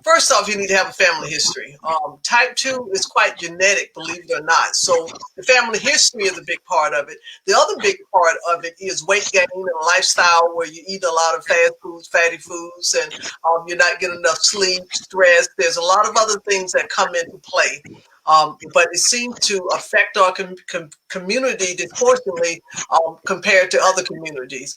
First off, you need to have a family history. Type 2 is quite genetic, believe it or not. So the family history is a big part of it. The other big part of it is weight gain and lifestyle where you eat a lot of fast foods, fatty foods, and you're not getting enough sleep, stress. There's a lot of other things that come into play. But it seems to affect our community disproportionately compared to other communities.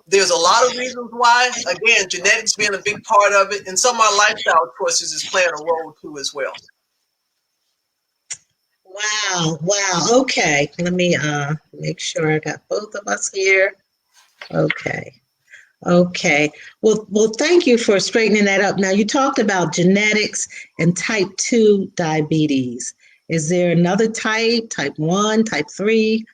There's a lot of reasons why. Again, genetics being a big part of it, and some of our lifestyle choices is playing a role too as well. Wow, wow. Okay. Let me make sure I got both of us here. Okay. Okay. Well, thank you for straightening that up. Now you talked about genetics and type 2 diabetes. Is there another type 1, type 3?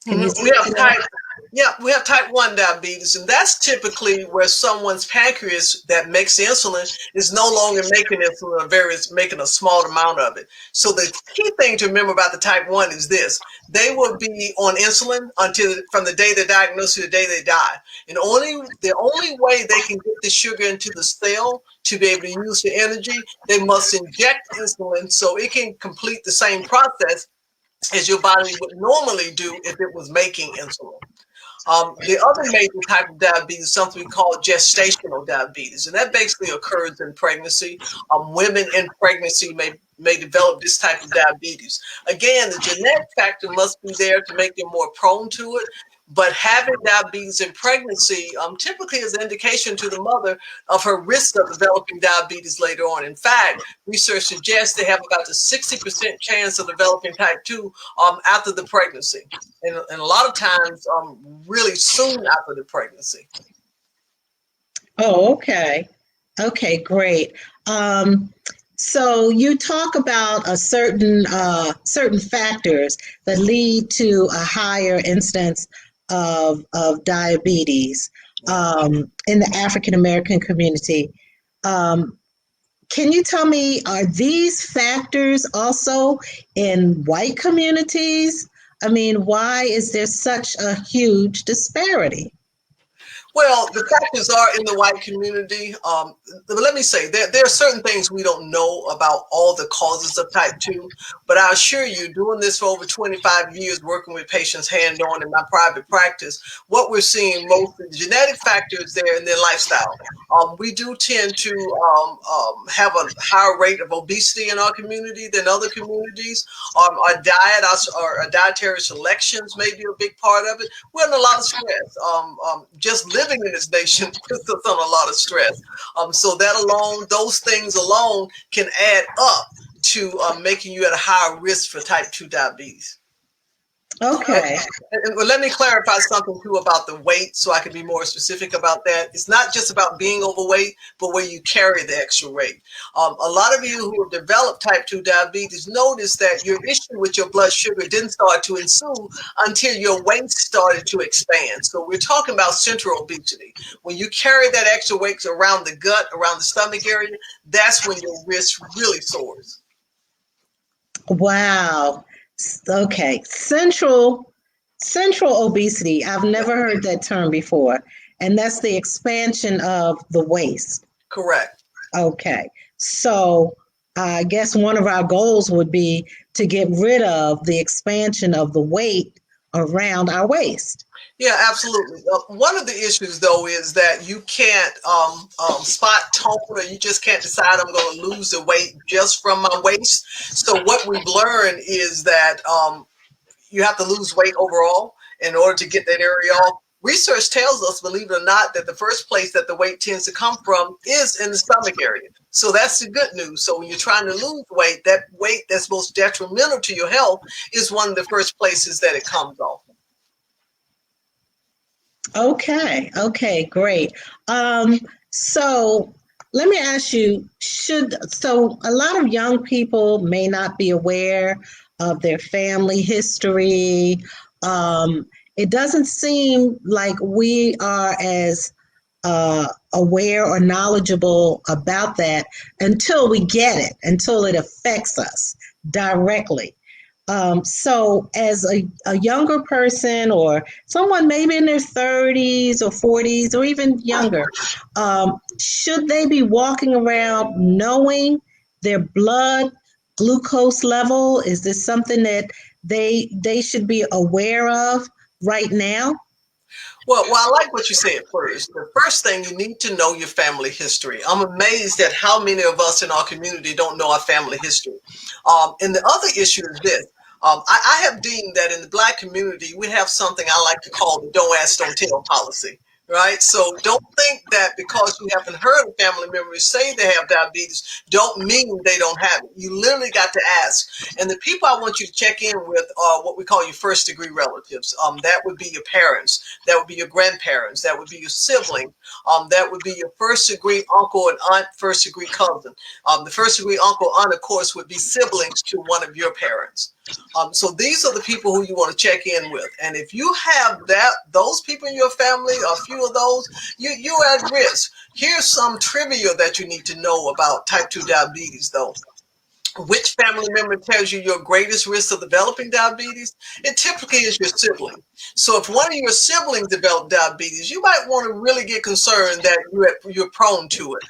Can you We speak have to that? type, yeah, we have type 1 diabetes, and that's typically where someone's pancreas that makes insulin is no longer making insulin, or is making a small amount of it. So the key thing to remember about the type 1 is this: they will be on insulin until from the day they're diagnosed to the day they die. And the only way they can get the sugar into the cell to be able to use the energy, they must inject insulin so it can complete the same process as your body would normally do if it was making insulin. The other major type of diabetes is something we call gestational diabetes, and that basically occurs in pregnancy. Women in pregnancy may develop this type of diabetes. Again, the genetic factor must be there to make them more prone to it. But having diabetes in pregnancy typically is an indication to the mother of her risk of developing diabetes later on. In fact, research suggests they have about a 60% chance of developing type 2 after the pregnancy. And a lot of times, really soon after the pregnancy. Oh, okay. Okay, great. So you talk about a certain factors that lead to a higher incidence of diabetes in the African American community. Um, can you tell me, are these factors also in white communities? I mean, why is there such a huge disparity? Well, the factors are in the white community. But let me say, there are certain things we don't know about all the causes of type 2. But I assure you, doing this for over 25 years, working with patients hand on in my private practice, what we're seeing mostly the genetic factors there and their lifestyle. We do tend to have a higher rate of obesity in our community than other communities. Our diet, our dietary selections may be a big part of it. We're in a lot of stress. Just living in this nation puts us on a lot of stress. So that alone, those things alone can add up to making you at a higher risk for type 2 diabetes. Okay. And let me clarify something too about the weight so I can be more specific about that. It's not just about being overweight, but where you carry the extra weight. A lot of you who have developed type 2 diabetes notice that your issue with your blood sugar didn't start to ensue until your weight started to expand. So we're talking about central obesity. When you carry that extra weight around the gut, around the stomach area, that's when your risk really soars. Wow. Okay. Central obesity. I've never heard that term before. And that's the expansion of the waist. Correct. Okay. So I guess one of our goals would be to get rid of the expansion of the weight around our waist. Yeah, absolutely. One of the issues, though, is that you can't spot tone, or you just can't decide I'm going to lose the weight just from my waist. So what we've learned is that you have to lose weight overall in order to get that area off. Research tells us, believe it or not, that the first place that the weight tends to come from is in the stomach area. So that's the good news. So when you're trying to lose weight, that weight that's most detrimental to your health is one of the first places that it comes off. Okay. Okay. Great. So let me ask you, so a lot of young people may not be aware of their family history. Um, it doesn't seem like we are as aware or knowledgeable about that until we get it, until it affects us directly. So, as a younger person or someone maybe in their 30s or 40s or even younger, should they be walking around knowing their blood glucose level? Is this something that they should be aware of right now? Well, I like what you said first. The first thing you need to know your family history. I'm amazed at how many of us in our community don't know our family history. And the other issue is this. I have deemed that in the Black community, we have something I like to call the don't ask, don't tell policy, right? So don't think that because you haven't heard a family member say they have diabetes, don't mean they don't have it. You literally got to ask. And the people I want you to check in with are what we call your first degree relatives. That would be your parents, that would be your grandparents, that would be your siblings, that would be your first degree uncle and aunt, first degree cousin. The first degree uncle, aunt, of course, would be siblings to one of your parents. So these are the people who you want to check in with. And if you have those people in your family, a few of those, you're at risk. Here's some trivia that you need to know about type 2 diabetes, though. Which family member tells you your greatest risk of developing diabetes? It typically is your sibling. So if one of your siblings developed diabetes, you might want to really get concerned that you're prone to it.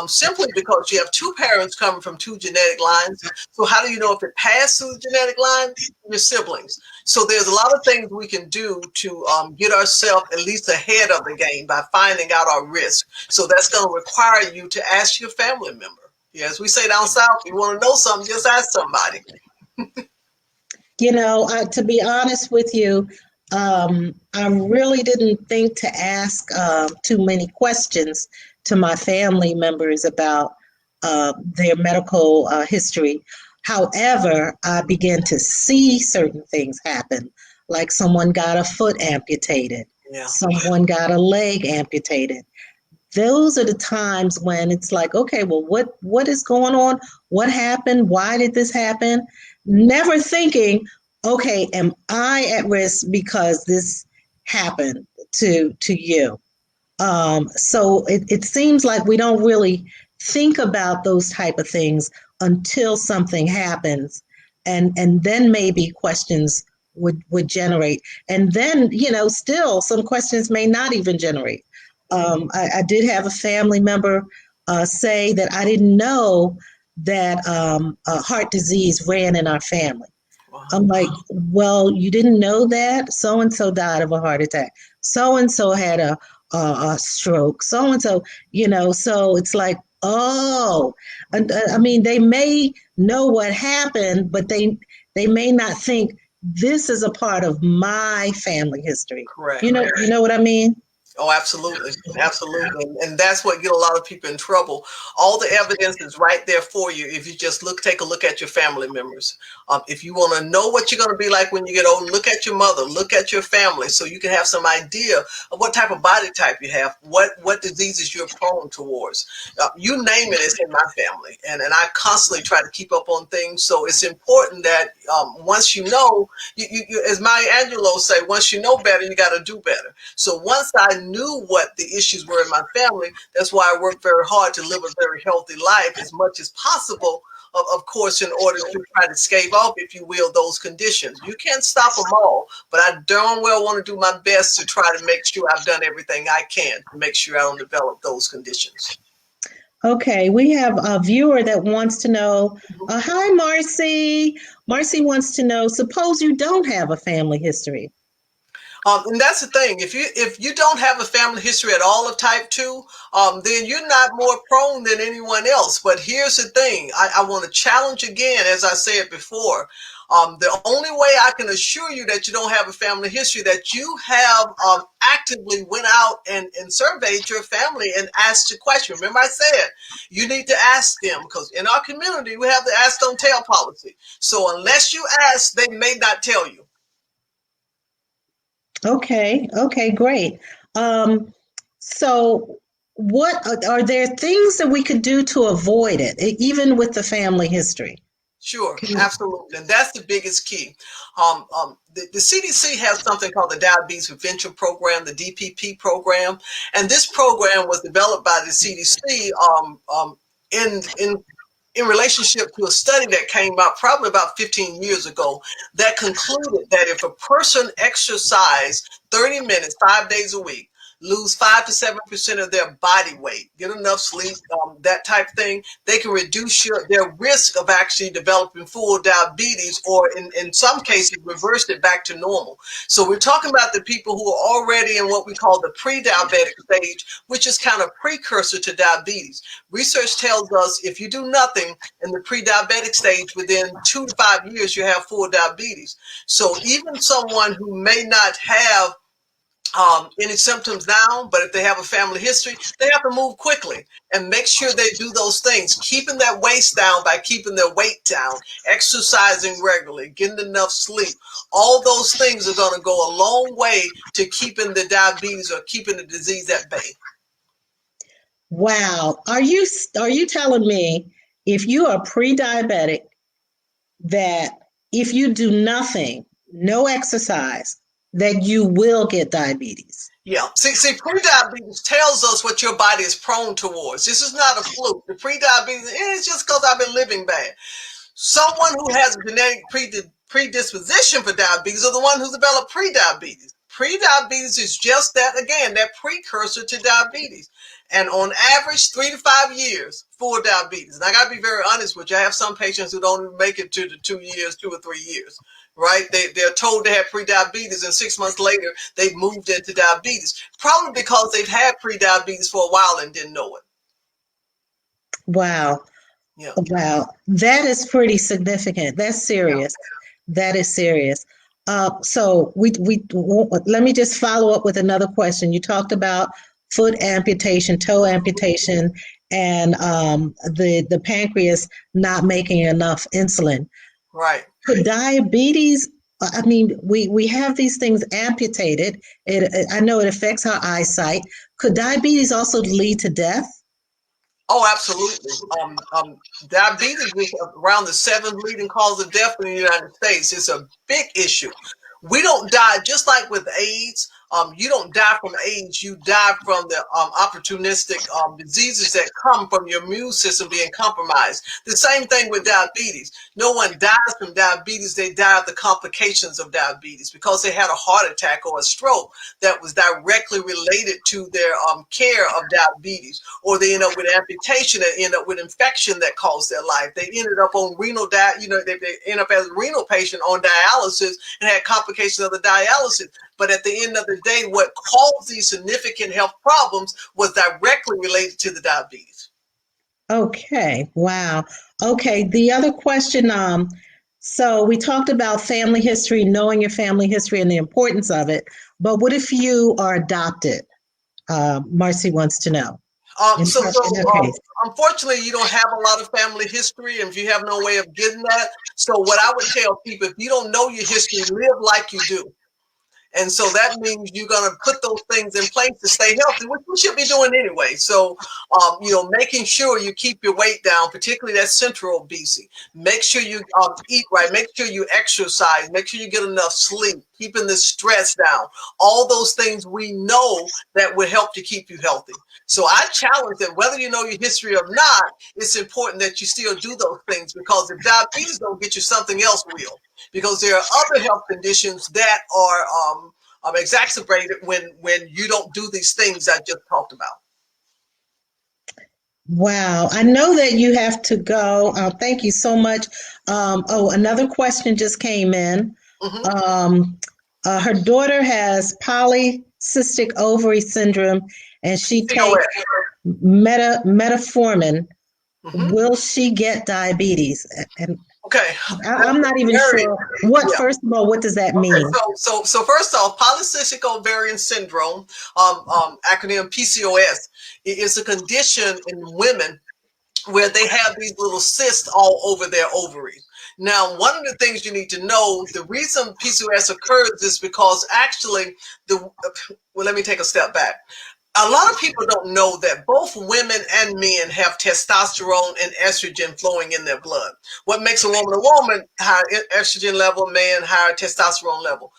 Simply because you have two parents coming from two genetic lines. So how do you know if it passed through the genetic line? Your siblings. So there's a lot of things we can do to get ourselves at least ahead of the game by finding out our risk. So that's going to require you to ask your family member. Yes, we say down south, you want to know something, just ask somebody. To be honest with you, I really didn't think to ask too many questions to my family members about their medical history. However, I began to see certain things happen, like someone got a foot amputated, Yeah, someone got a leg amputated. Those are the times when it's like, okay, well, what is going on? What happened? Why did this happen? Never thinking, okay, am I at risk because this happened to you? So it seems like we don't really think about those type of things until something happens, and then maybe questions would generate, and then still some questions may not even generate. I did have a family member say that I didn't know that heart disease ran in our family. wow, I'm like, well, you didn't know that? So and so died of a heart attack. So and so had a stroke. So and so, so it's like, oh, I mean, they may know what happened, but they may not think this is a part of my family history. correct. You know what I mean? Oh, absolutely. Absolutely. And that's what get a lot of people in trouble. All the evidence is right there for you if you just take a look at your family members. If you want to know what you're going to be like when you get old, look at your mother, look at your family so you can have some idea of what type of body type you have, what diseases you're prone towards. You name it, it's in my family. And I constantly try to keep up on things. So it's important that once you know, as Maya Angelou say, once you know better, you got to do better. So once I knew what the issues were in my family, that's why I worked very hard to live a very healthy life as much as possible. Of course, in order to try to scave off, if you will, those conditions. You can't stop them all, but I darn well want to do my best to try to make sure I've done everything I can to make sure I don't develop those conditions. Okay, we have a viewer that wants to know. Hi, Marcy. Marcy wants to know. Suppose you don't have a family history. And that's the thing. If you don't have a family history at all of type 2, then you're not more prone than anyone else. But here's the thing. I want to challenge again, as I said before. The only way I can assure you that you don't have a family history, that you have actively went out and surveyed your family and asked the question. Remember I said, you need to ask them because in our community, we have the ask, don't tell policy. So unless you ask, they may not tell you. Okay, great. Um, so, what are there things that we could do to avoid it, even with the family history? Sure, Can you- absolutely. And that's the biggest key. The CDC has something called the Diabetes Prevention Program, the DPP program. And this program was developed by the CDC in in relationship to a study that came out probably about 15 years ago that concluded that if a person exercised 30 minutes, 5 days a week, lose 5 to 7% of their body weight, get enough sleep, that type of thing, they can reduce their risk of actually developing full diabetes, or in some cases, reverse it back to normal. So we're talking about the people who are already in what we call the pre-diabetic stage, which is kind of precursor to diabetes. Research tells us if you do nothing in the pre-diabetic stage, within 2 to 5 years, you have full diabetes. So even someone who may not have any symptoms now, but if they have a family history, they have to move quickly and make sure they do those things, keeping that waist down by keeping their weight down, exercising regularly, getting enough sleep. All those things are going to go a long way to keeping the diabetes or keeping the disease at bay. Wow. Are you telling me if you are pre-diabetic that if you do nothing, no exercise, that you will get diabetes? Yeah. See, pre-diabetes tells us what your body is prone towards. This is not a fluke. The pre-diabetes, it's just because I've been living bad. Someone who has a genetic predisposition for diabetes are the one who's developed pre-diabetes. Pre-diabetes is just that, again, that precursor to diabetes. And on average, 3 to 5 years, full diabetes. And I got to be very honest with you. I have some patients who don't even make it to the 2 years, 2 or 3 years, right? They're told they have pre-diabetes, and 6 months later, they've moved into diabetes, probably because they've had pre-diabetes for a while and didn't know it. Wow. Yeah. Wow. That is pretty significant. That's Yeah. serious. That is serious. So we let me just follow up with another question. You talked about foot amputation, toe amputation, and the pancreas not making enough insulin. Right. Could diabetes? I mean, we have these things amputated. I know it affects our eyesight. Could diabetes also lead to death? Oh, absolutely. Diabetes is around the seventh leading cause of death in the United States. It's a big issue. We don't die, just like with AIDS. You don't die from AIDS. You die from the opportunistic diseases that come from your immune system being compromised. The same thing with diabetes. No one dies from diabetes. They die of the complications of diabetes because they had a heart attack or a stroke that was directly related to their care of diabetes, or they end up with amputation and end up with infection that caused their life. They ended up on renal they end up as a renal patient on dialysis and had complications of the dialysis. But at the end of the day, what caused these significant health problems was directly related to the diabetes. Okay, wow. Okay, the other question, so we talked about family history, knowing your family history and the importance of it, but what if you are adopted? Marcy wants to know. Um, In so, her, so in her um, case. Unfortunately, you don't have a lot of family history, and if you have no way of getting that, so what I would tell people, if you don't know your history, live like you do. And so that means you're going to put those things in place to stay healthy, which we should be doing anyway. So, making sure you keep your weight down, particularly that central obesity. Make sure you eat right. Make sure you exercise. Make sure you get enough sleep, keeping the stress down. All those things we know that will help to keep you healthy. So I challenge that whether you know your history or not, it's important that you still do those things, because if diabetes don't get you, something else will, because there are other health conditions that are exacerbated when you don't do these things I just talked about. Wow, I know that you have to go. Thank you so much. Another question just came in. Mm-hmm. Um, her daughter has polycystic ovary syndrome, and she takes POS. metformin. Mm-hmm. Will she get diabetes? And Okay, I'm that's not even very sure what. yeah. First of all, what does that Okay, mean? so first off, polycystic ovarian syndrome, acronym PCOS, is a condition in women where they have these little cysts all over their ovaries. Now, one of the things you need to know, the reason PCOS occurs is because actually let me take a step back. A lot of people don't know that both women and men have testosterone and estrogen flowing in their blood. What makes a woman, higher estrogen level, man, higher testosterone level.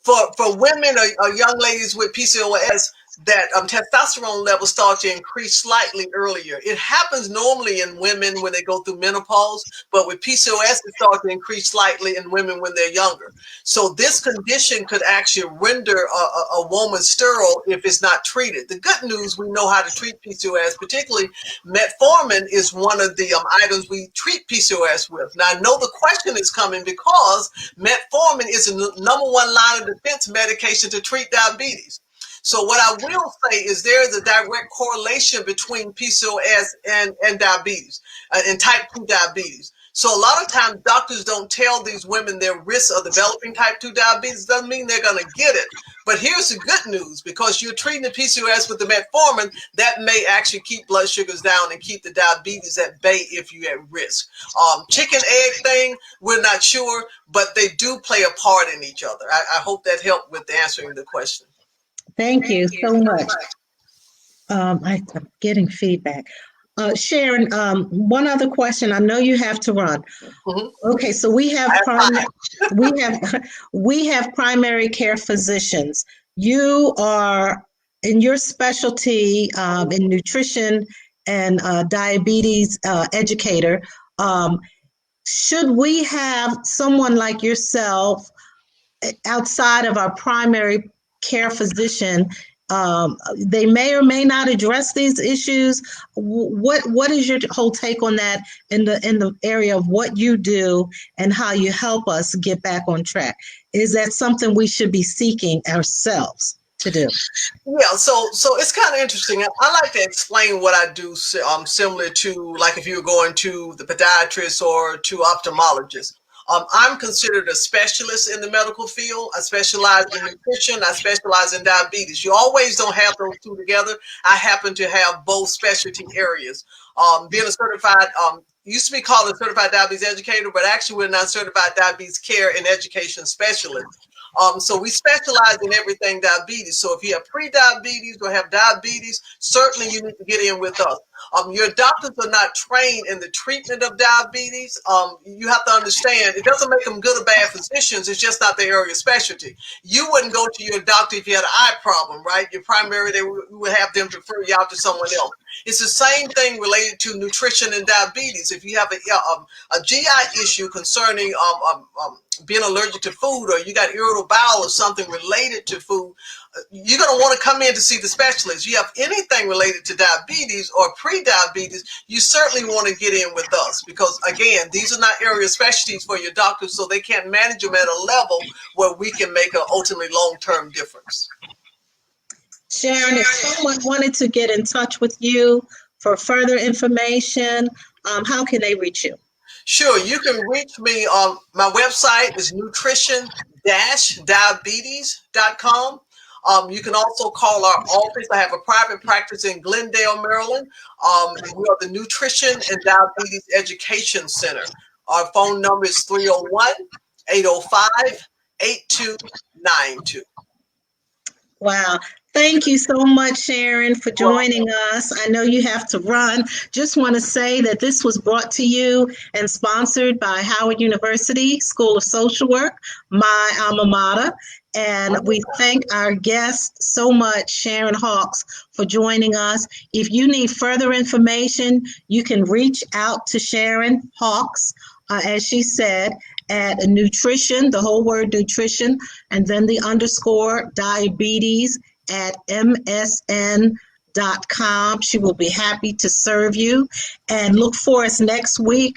For women or young ladies with PCOS, that testosterone levels start to increase slightly earlier. It happens normally in women when they go through menopause, but with PCOS, it starts to increase slightly in women when they're younger. So this condition could actually render a woman sterile if it's not treated. The good news, we know how to treat PCOS, particularly metformin is one of the items we treat PCOS with. Now, I know the question is coming because metformin is the number one line of defense medication to treat diabetes. So what I will say is there is a direct correlation between PCOS and diabetes, and type 2 diabetes. So a lot of times doctors don't tell these women their risk of developing type 2 diabetes. Doesn't mean they're going to get it. But here's the good news, because you're treating the PCOS with the metformin, that may actually keep blood sugars down and keep the diabetes at bay if you're at risk. Chicken egg thing, we're not sure, but they do play a part in each other. I hope that helped with answering the question. Thank you so much. I'm getting feedback. Sharon, one other question. I know you have to run. Mhm. Okay, so we have we have primary care physicians. You are in your specialty in nutrition and diabetes educator. Should we have someone like yourself outside of our primary care physician? They may or may not address these issues. What is your whole take on that in the area of what you do and how you help us get back on track? Is that something we should be seeking ourselves to do? Yeah, so it's kind of interesting. I like to explain what I do, similar to like if you were going to the podiatrist or to ophthalmologist. I'm considered a specialist in the medical field. I specialize in nutrition. I specialize in diabetes. You always don't have those two together. I happen to have both specialty areas. Being a certified, used to be called a certified diabetes educator, but actually we're not certified diabetes care and education specialist. So we specialize in everything diabetes. So if you have pre-diabetes or have diabetes, certainly you need to get in with us. Your doctors are not trained in the treatment of diabetes. You have to understand, it doesn't make them good or bad physicians. It's just not their area of specialty. You wouldn't go to your doctor if you had an eye problem, right? Your primary, they would have them refer you out to someone else. It's the same thing related to nutrition and diabetes. If you have a GI issue concerning being allergic to food, or you got irritable bowel or something related to food, you're going to want to come in to see the specialist. You have anything related to diabetes or pre-diabetes, you certainly want to get in with us, because again, these are not area specialties for your doctors, so they can't manage them at a level where we can make an ultimately long-term difference. Sharon, if someone wanted to get in touch with you for further information, how can they reach you? Sure, you can reach me on my website is nutrition-diabetes.com. You can also call our office. I have a private practice in Glendale, Maryland. We are the Nutrition and Diabetes Education Center. Our phone number is 301-805-8292. Wow. Thank you so much, Sharon, for joining us. I know you have to run. Just want to say that this was brought to you and sponsored by Howard University School of Social Work, my alma mater. And we thank our guest so much, Sharon Hawks, for joining us. If you need further information, you can reach out to Sharon Hawks, as she said, at nutrition, the whole word nutrition, and then the underscore diabetes at msn.com. She will be happy to serve you. And look for us next week.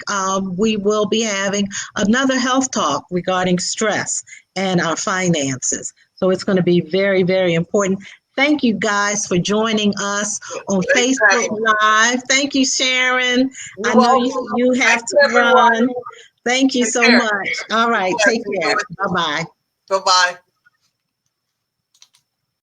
We will be having another health talk regarding stress and our finances. So it's going to be very, very important. Thank you guys for joining us on Facebook Live. Thank you, Sharon. I know you have to run. Thank you so much. All right, take care. Bye-bye. Bye-bye.